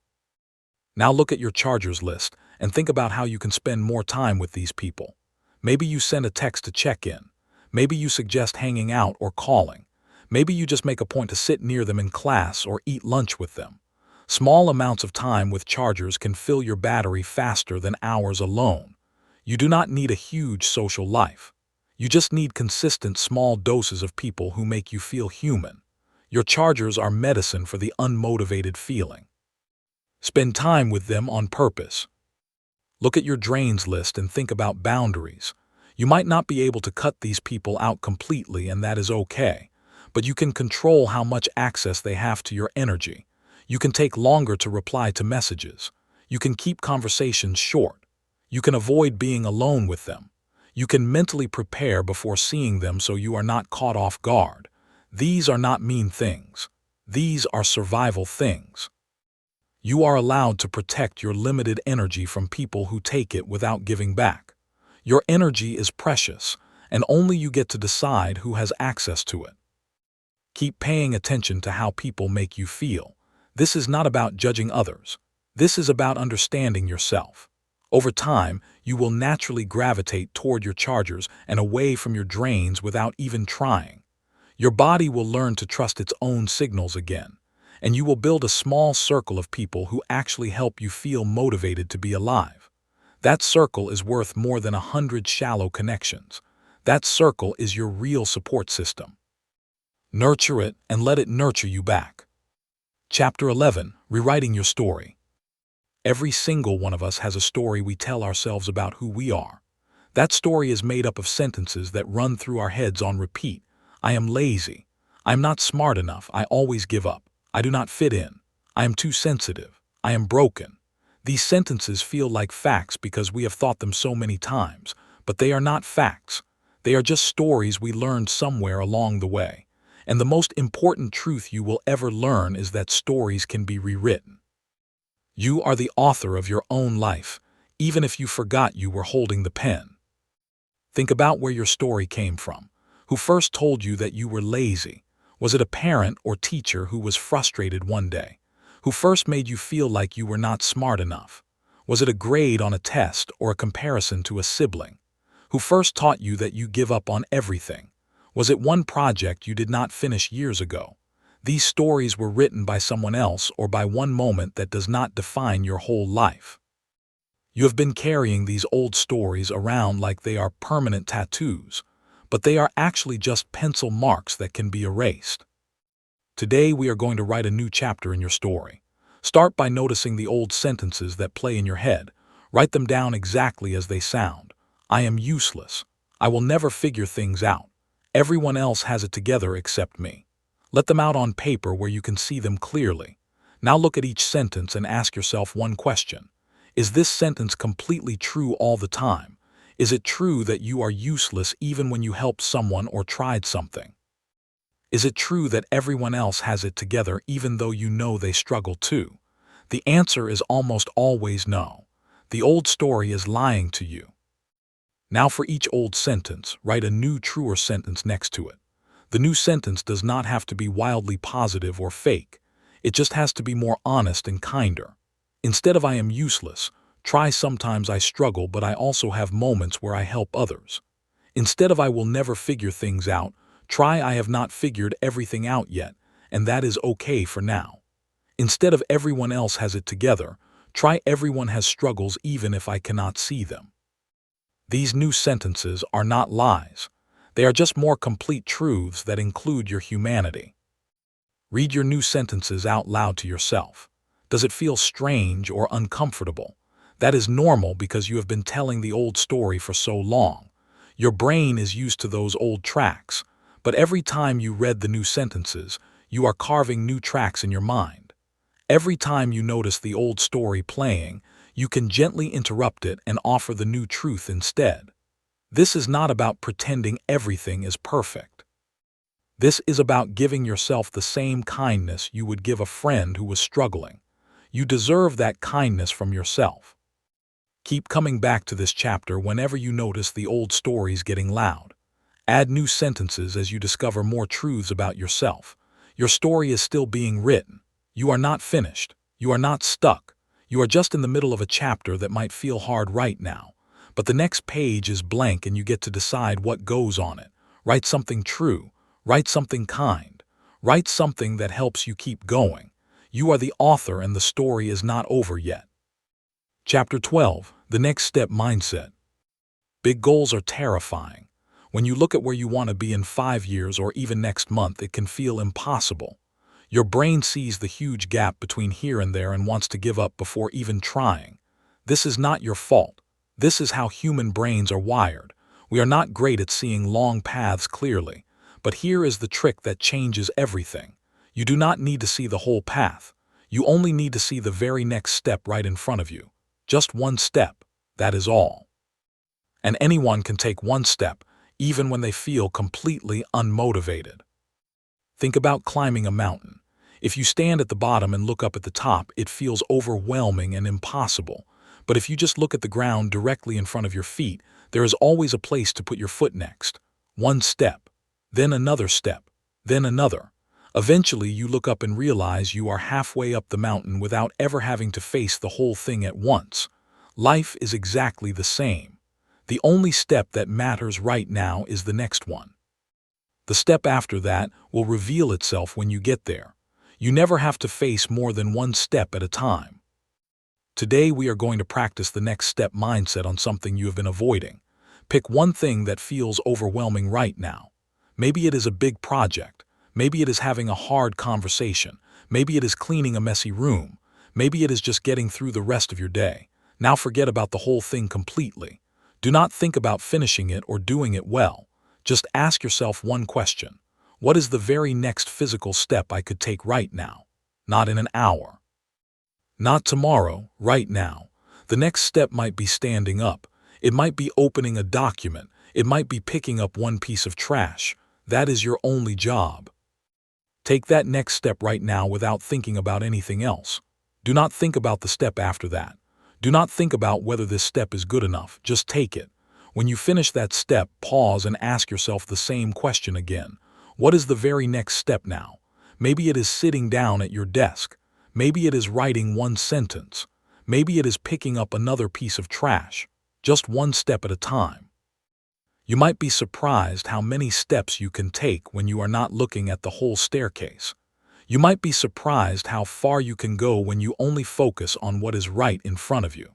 Now look at your chargers list and think about how you can spend more time with these people. Maybe you send a text to check in. Maybe you suggest hanging out or calling. Maybe you just make a point to sit near them in class or eat lunch with them. Small amounts of time with chargers can fill your battery faster than hours alone. You do not need a huge social life. You just need consistent small doses of people who make you feel human. Your chargers are medicine for the unmotivated feeling. Spend time with them on purpose. Look at your drains list and think about boundaries. You might not be able to cut these people out completely, and that is okay, but you can control how much access they have to your energy. You can take longer to reply to messages. You can keep conversations short. You can avoid being alone with them. You can mentally prepare before seeing them so you are not caught off guard. These are not mean things. These are survival things. You are allowed to protect your limited energy from people who take it without giving back. Your energy is precious, and only you get to decide who has access to it. Keep paying attention to how people make you feel. This is not about judging others. This is about understanding yourself. Over time, you will naturally gravitate toward your chargers and away from your drains without even trying. Your body will learn to trust its own signals again, and you will build a small circle of people who actually help you feel motivated to be alive. That circle is worth more than 100 shallow connections. That circle is your real support system. Nurture it and let it nurture you back. Chapter 11. Rewriting your story. Every single one of us has a story we tell ourselves about who we are. That story is made up of sentences that run through our heads on repeat. I am lazy. I am not smart enough. I always give up. I do not fit in. I am too sensitive. I am broken. These sentences feel like facts because we have thought them so many times, but they are not facts. They are just stories we learned somewhere along the way. And the most important truth you will ever learn is that stories can be rewritten. You are the author of your own life, even if you forgot you were holding the pen. Think about where your story came from. Who first told you that you were lazy? Was it a parent or teacher who was frustrated one day? Who first made you feel like you were not smart enough? Was it a grade on a test or a comparison to a sibling? Who first taught you that you give up on everything? Was it one project you did not finish years ago? These stories were written by someone else or by one moment that does not define your whole life. You have been carrying these old stories around like they are permanent tattoos, but they are actually just pencil marks that can be erased. Today we are going to write a new chapter in your story. Start by noticing the old sentences that play in your head. Write them down exactly as they sound. I am useless. I will never figure things out. Everyone else has it together except me. Let them out on paper where you can see them clearly. Now look at each sentence and ask yourself one question. Is this sentence completely true all the time? Is it true that you are useless even when you helped someone or tried something? Is it true that everyone else has it together even though you know they struggle too? The answer is almost always no. The old story is lying to you. Now for each old sentence, write a new truer sentence next to it. The new sentence does not have to be wildly positive or fake. It just has to be more honest and kinder. Instead of I am useless, try sometimes I struggle but I also have moments where I help others. Instead of I will never figure things out, try I have not figured everything out yet, and that is okay for now. Instead of everyone else has it together, try everyone has struggles even if I cannot see them. These new sentences are not lies. They are just more complete truths that include your humanity. Read your new sentences out loud to yourself. Does it feel strange or uncomfortable? That is normal because you have been telling the old story for so long. Your brain is used to those old tracks, but every time you read the new sentences, you are carving new tracks in your mind. Every time you notice the old story playing, you can gently interrupt it and offer the new truth instead. This is not about pretending everything is perfect. This is about giving yourself the same kindness you would give a friend who was struggling. You deserve that kindness from yourself. Keep coming back to this chapter whenever you notice the old stories getting loud. Add new sentences as you discover more truths about yourself. Your story is still being written. You are not finished. You are not stuck. You are just in the middle of a chapter that might feel hard right now. But the next page is blank and you get to decide what goes on it. Write something true. Write something kind. Write something that helps you keep going. You are the author and the story is not over yet. Chapter 12. The Next Step Mindset. Big goals are terrifying. When you look at where you want to be in 5 years or even next month, it can feel impossible. Your brain sees the huge gap between here and there and wants to give up before even trying. This is not your fault. This is how human brains are wired. We are not great at seeing long paths clearly. But here is the trick that changes everything. You do not need to see the whole path. You only need to see the very next step right in front of you. Just one step. That is all. And anyone can take one step, even when they feel completely unmotivated. Think about climbing a mountain. If you stand at the bottom and look up at the top, it feels overwhelming and impossible. But if you just look at the ground directly in front of your feet, there is always a place to put your foot next. One step, then another step, then another. Eventually, you look up and realize you are halfway up the mountain without ever having to face the whole thing at once. Life is exactly the same. The only step that matters right now is the next one. The step after that will reveal itself when you get there. You never have to face more than one step at a time. Today we are going to practice the next step mindset on something you have been avoiding. Pick one thing that feels overwhelming right now. Maybe it is a big project. Maybe it is having a hard conversation. Maybe it is cleaning a messy room. Maybe it is just getting through the rest of your day. Now forget about the whole thing completely. Do not think about finishing it or doing it well. Just ask yourself one question. What is the very next physical step I could take right now? Not in an hour. Not tomorrow, right now. The next step might be standing up. It might be opening a document. It might be picking up one piece of trash. That is your only job. Take that next step right now without thinking about anything else. Do not think about the step after that. Do not think about whether this step is good enough. Just take it. When you finish that step, pause and ask yourself the same question again. What is the very next step now? Maybe it is sitting down at your desk. Maybe it is writing one sentence. Maybe it is picking up another piece of trash. Just one step at a time. You might be surprised how many steps you can take when you are not looking at the whole staircase. You might be surprised how far you can go when you only focus on what is right in front of you.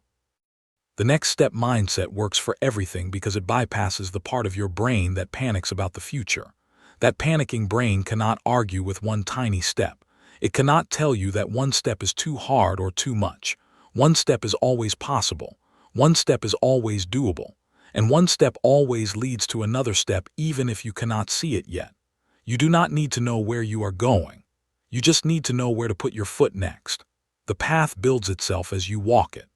The next step mindset works for everything because it bypasses the part of your brain that panics about the future. That panicking brain cannot argue with one tiny step. It cannot tell you that one step is too hard or too much. One step is always possible. One step is always doable. And one step always leads to another step even if you cannot see it yet. You do not need to know where you are going. You just need to know where to put your foot next. The path builds itself as you walk it.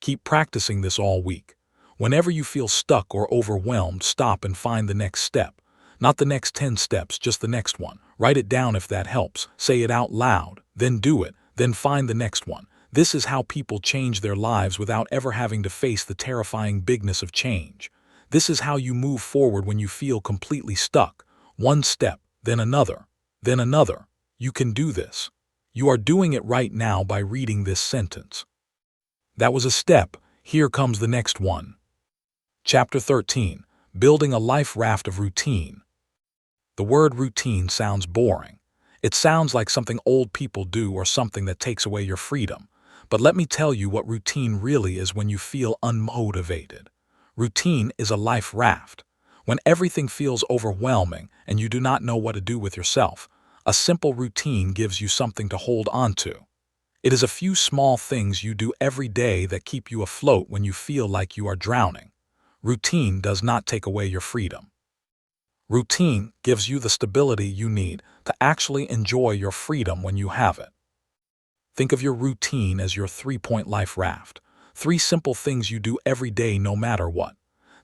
Keep practicing this all week. Whenever you feel stuck or overwhelmed, stop and find the next step. Not the next 10 steps, just the next one. Write it down if that helps. Say it out loud. Then do it. Then find the next one. This is how people change their lives without ever having to face the terrifying bigness of change. This is how you move forward when you feel completely stuck. One step, then another, then another. You can do this. You are doing it right now by reading this sentence. That was a step. Here comes the next one. Chapter 13. Building a life raft of routine. The word routine sounds boring. It sounds like something old people do or something that takes away your freedom. But let me tell you what routine really is when you feel unmotivated. Routine is a life raft. When everything feels overwhelming and you do not know what to do with yourself, a simple routine gives you something to hold on to. It is a few small things you do every day that keep you afloat when you feel like you are drowning. Routine does not take away your freedom. Routine gives you the stability you need to actually enjoy your freedom when you have it. Think of your routine as your 3-point life raft. 3 simple things you do every day no matter what.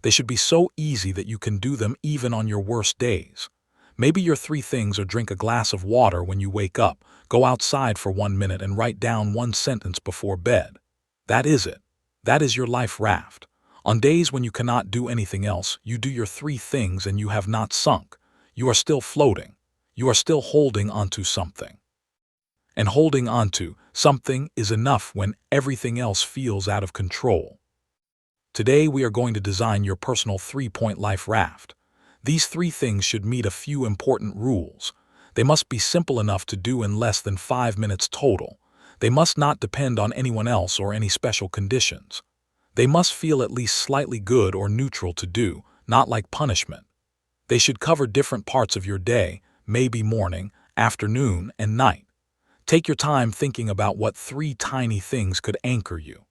They should be so easy that you can do them even on your worst days. Maybe your 3 things are drink a glass of water when you wake up, go outside for 1 minute and write down 1 sentence before bed. That is it. That is your life raft. On days when you cannot do anything else, you do your 3 things and you have not sunk. You are still floating. You are still holding onto something. And holding onto something is enough when everything else feels out of control. Today we are going to design your personal 3-point life raft. These 3 things should meet a few important rules. They must be simple enough to do in less than 5 minutes total. They must not depend on anyone else or any special conditions. They must feel at least slightly good or neutral to do, not like punishment. They should cover different parts of your day, maybe morning, afternoon, and night. Take your time thinking about what 3 tiny things could anchor you.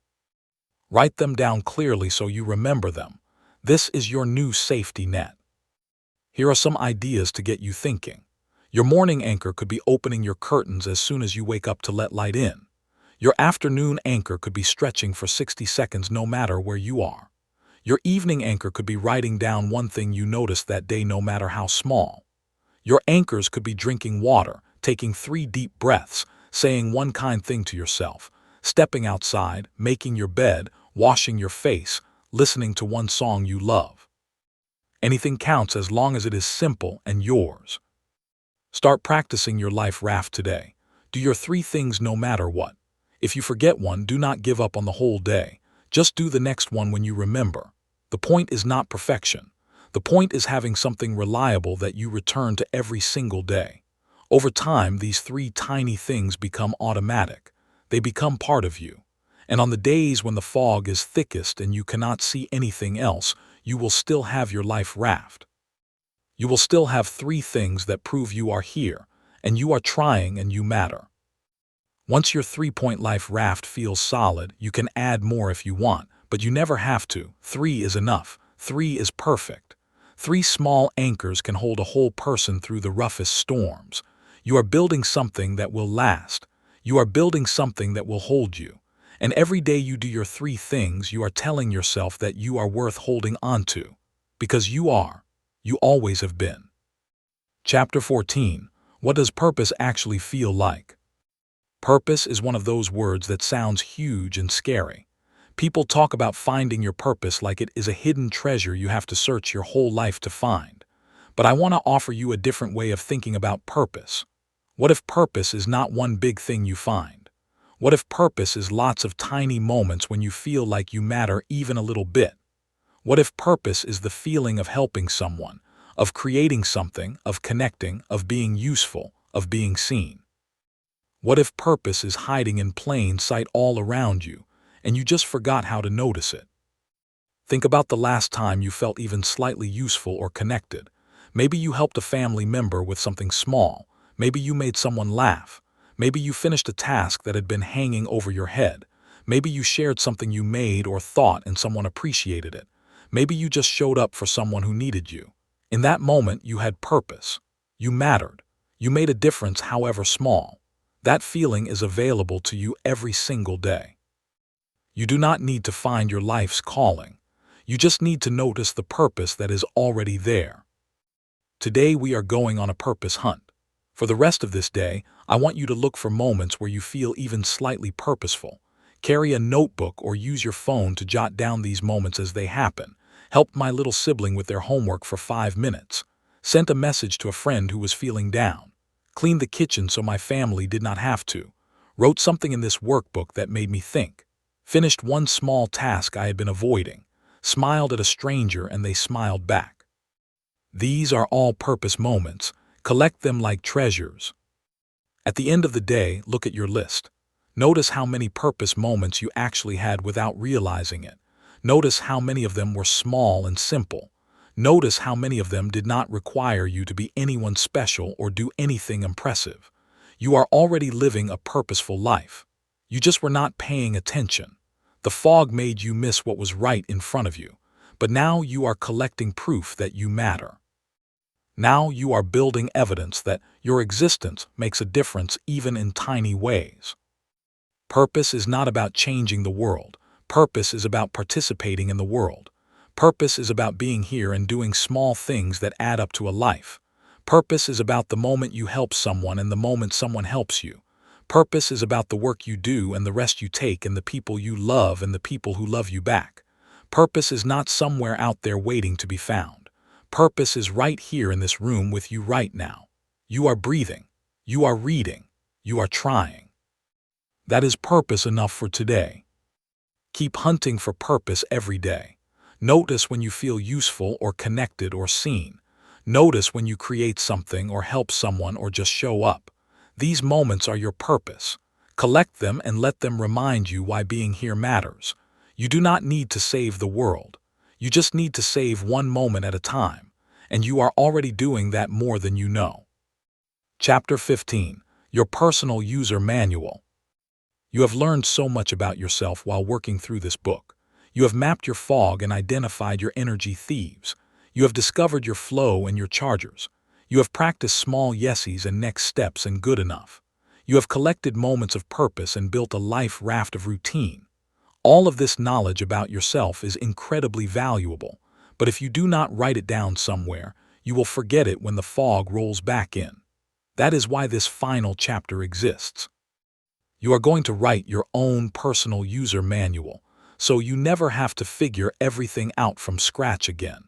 Write them down clearly so you remember them. This is your new safety net. Here are some ideas to get you thinking. Your morning anchor could be opening your curtains as soon as you wake up to let light in. Your afternoon anchor could be stretching for 60 seconds no matter where you are. Your evening anchor could be writing down 1 thing you noticed that day no matter how small. Your anchors could be drinking water, taking 3 deep breaths, saying 1 kind thing to yourself, stepping outside, making your bed, washing your face, listening to 1 song you love. Anything counts as long as it is simple and yours. Start practicing your life raft today. Do your 3 things no matter what. If you forget one, do not give up on the whole day. Just do the next one when you remember. The point is not perfection. The point is having something reliable that you return to every single day. Over time, these 3 tiny things become automatic. They become part of you. And on the days when the fog is thickest and you cannot see anything else, you will still have your life raft. You will still have 3 things that prove you are here, and you are trying and you matter. Once your 3-point life raft feels solid, you can add more if you want, but you never have to. 3 is enough. 3 is perfect. 3 small anchors can hold a whole person through the roughest storms. You are building something that will last. You are building something that will hold you. And every day you do your 3 things, you are telling yourself that you are worth holding on to. Because you are. You always have been. Chapter 14. What does purpose actually feel like? Purpose is one of those words that sounds huge and scary. People talk about finding your purpose like it is a hidden treasure you have to search your whole life to find. But I want to offer you a different way of thinking about purpose. What if purpose is not one big thing you find? What if purpose is lots of tiny moments when you feel like you matter even a little bit? What if purpose is the feeling of helping someone, of creating something, of connecting, of being useful, of being seen? What if purpose is hiding in plain sight all around you, and you just forgot how to notice it? Think about the last time you felt even slightly useful or connected. Maybe you helped a family member with something small. Maybe you made someone laugh. Maybe you finished a task that had been hanging over your head. Maybe you shared something you made or thought and someone appreciated it. Maybe you just showed up for someone who needed you. In that moment, you had purpose. You mattered. You made a difference, however small. That feeling is available to you every single day. You do not need to find your life's calling. You just need to notice the purpose that is already there. Today we are going on a purpose hunt. For the rest of this day, I want you to look for moments where you feel even slightly purposeful. Carry a notebook or use your phone to jot down these moments as they happen. Helped my little sibling with their homework for 5 minutes. Sent a message to a friend who was feeling down. Cleaned the kitchen so my family did not have to. Wrote something in this workbook that made me think. Finished one small task I had been avoiding. Smiled at a stranger and they smiled back. These are all purpose moments. Collect them like treasures. At the end of the day, look at your list. Notice how many purpose moments you actually had without realizing it. Notice how many of them were small and simple. Notice how many of them did not require you to be anyone special or do anything impressive. You are already living a purposeful life. You just were not paying attention. The fog made you miss what was right in front of you. But now you are collecting proof that you matter. Now you are building evidence that your existence makes a difference even in tiny ways. Purpose is not about changing the world. Purpose is about participating in the world. Purpose is about being here and doing small things that add up to a life. Purpose is about the moment you help someone and the moment someone helps you. Purpose is about the work you do and the rest you take and the people you love and the people who love you back. Purpose is not somewhere out there waiting to be found. Purpose is right here in this room with you right now. You are breathing. You are reading. You are trying. That is purpose enough for today. Keep hunting for purpose every day. Notice when you feel useful or connected or seen. Notice when you create something or help someone or just show up. These moments are your purpose. Collect them and let them remind you why being here matters. You do not need to save the world. You just need to save one moment at a time. And you are already doing that more than you know. Chapter 15. Your Personal User Manual. You have learned so much about yourself while working through this book. You have mapped your fog and identified your energy thieves. You have discovered your flow and your chargers. You have practiced small yeses and next steps and good enough. You have collected moments of purpose and built a life raft of routine. All of this knowledge about yourself is incredibly valuable, but if you do not write it down somewhere, you will forget it when the fog rolls back in. That is why this final chapter exists. You are going to write your own personal user manual, so you never have to figure everything out from scratch again.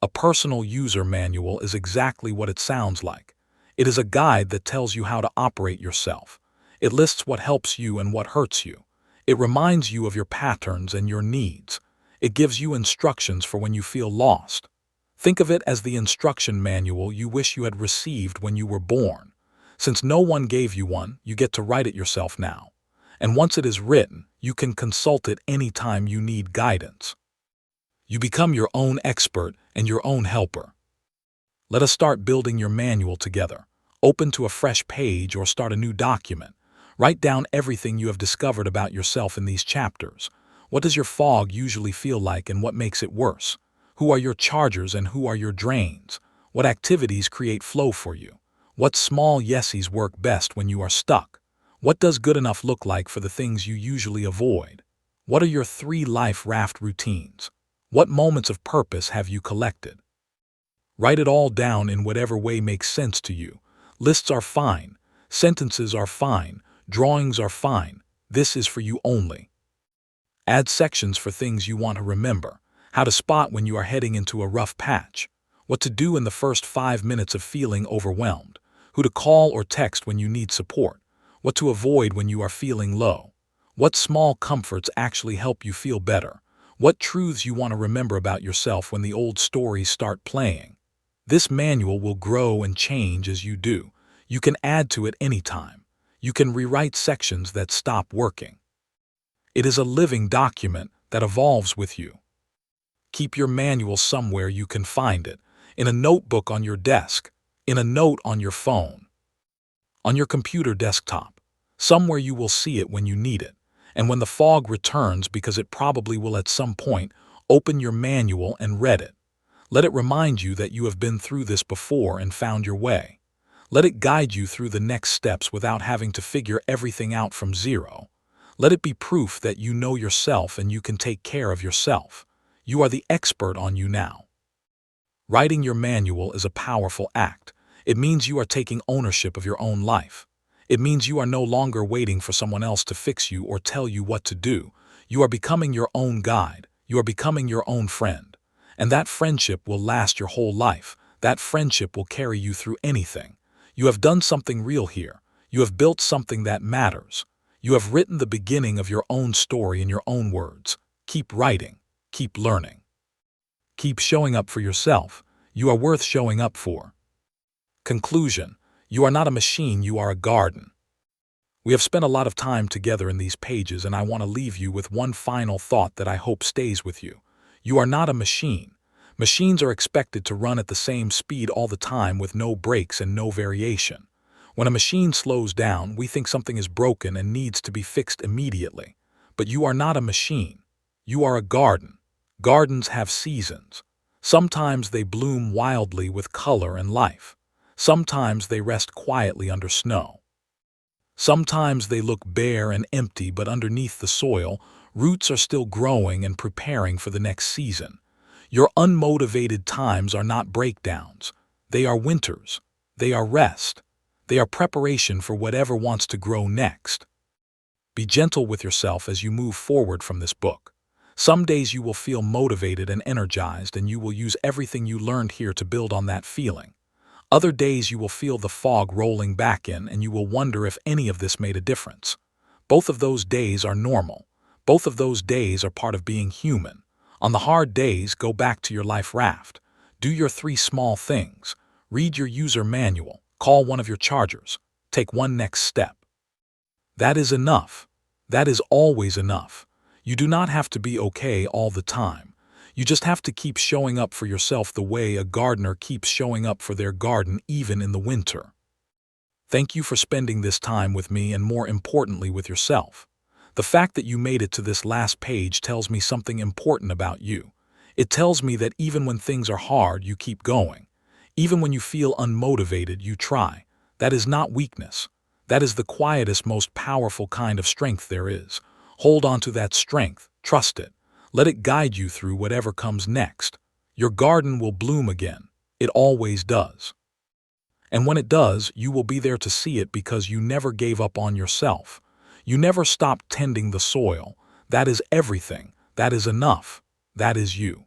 A personal user manual is exactly what it sounds like. It is a guide that tells you how to operate yourself. It lists what helps you and what hurts you. It reminds you of your patterns and your needs. It gives you instructions for when you feel lost. Think of it as the instruction manual you wish you had received when you were born. Since no one gave you one, you get to write it yourself now. And once it is written, you can consult it anytime you need guidance. You become your own expert and your own helper. Let us start building your manual together. Open to a fresh page or start a new document. Write down everything you have discovered about yourself in these chapters. What does your fog usually feel like and what makes it worse? Who are your chargers and who are your drains? What activities create flow for you? What small yeses work best when you are stuck? What does good enough look like for the things you usually avoid? What are your 3 life raft routines? What moments of purpose have you collected? Write it all down in whatever way makes sense to you. Lists are fine. Sentences are fine. Drawings are fine. This is for you only. Add sections for things you want to remember. How to spot when you are heading into a rough patch. What to do in the first 5 minutes of feeling overwhelmed. Who to call or text when you need support. What to avoid when you are feeling low. What small comforts actually help you feel better. What truths you want to remember about yourself when the old stories start playing. This manual will grow and change as you do. You can add to it anytime. You can rewrite sections that stop working. It is a living document that evolves with you. Keep your manual somewhere you can find it, in a notebook on your desk, in a note on your phone, on your computer desktop, somewhere you will see it when you need it. And when the fog returns, because it probably will at some point, open your manual and read it. Let it remind you that you have been through this before and found your way. Let it guide you through the next steps without having to figure everything out from zero. Let it be proof that you know yourself and you can take care of yourself. You are the expert on you now. Writing your manual is a powerful act. It means you are taking ownership of your own life. It means you are no longer waiting for someone else to fix you or tell you what to do. You are becoming your own guide. You are becoming your own friend. And that friendship will last your whole life. That friendship will carry you through anything. You have done something real here. You have built something that matters. You have written the beginning of your own story in your own words. Keep writing. Keep learning. Keep showing up for yourself. You are worth showing up for. Conclusion. You are not a machine, you are a garden. We have spent a lot of time together in these pages, and I want to leave you with one final thought that I hope stays with you. You are not a machine. Machines are expected to run at the same speed all the time with no breaks and no variation. When a machine slows down, we think something is broken and needs to be fixed immediately. But you are not a machine. You are a garden. Gardens have seasons. Sometimes they bloom wildly with color and life. Sometimes they rest quietly under snow. Sometimes they look bare and empty, but underneath the soil, roots are still growing and preparing for the next season. Your unmotivated times are not breakdowns. They are winters. They are rest. They are preparation for whatever wants to grow next. Be gentle with yourself as you move forward from this book. Some days you will feel motivated and energized, and you will use everything you learned here to build on that feeling. Other days you will feel the fog rolling back in, and you will wonder if any of this made a difference. Both of those days are normal. Both of those days are part of being human. On the hard days, go back to your life raft. Do your 3 small things. Read your user manual. Call one of your chargers. Take one next step. That is enough. That is always enough. You do not have to be okay all the time. You just have to keep showing up for yourself the way a gardener keeps showing up for their garden even in the winter. Thank you for spending this time with me, and more importantly with yourself. The fact that you made it to this last page tells me something important about you. It tells me that even when things are hard, you keep going. Even when you feel unmotivated, you try. That is not weakness. That is the quietest, most powerful kind of strength there is. Hold on to that strength. Trust it. Let it guide you through whatever comes next. Your garden will bloom again. It always does. And when it does, you will be there to see it, because you never gave up on yourself. You never stopped tending the soil. That is everything. That is enough. That is you.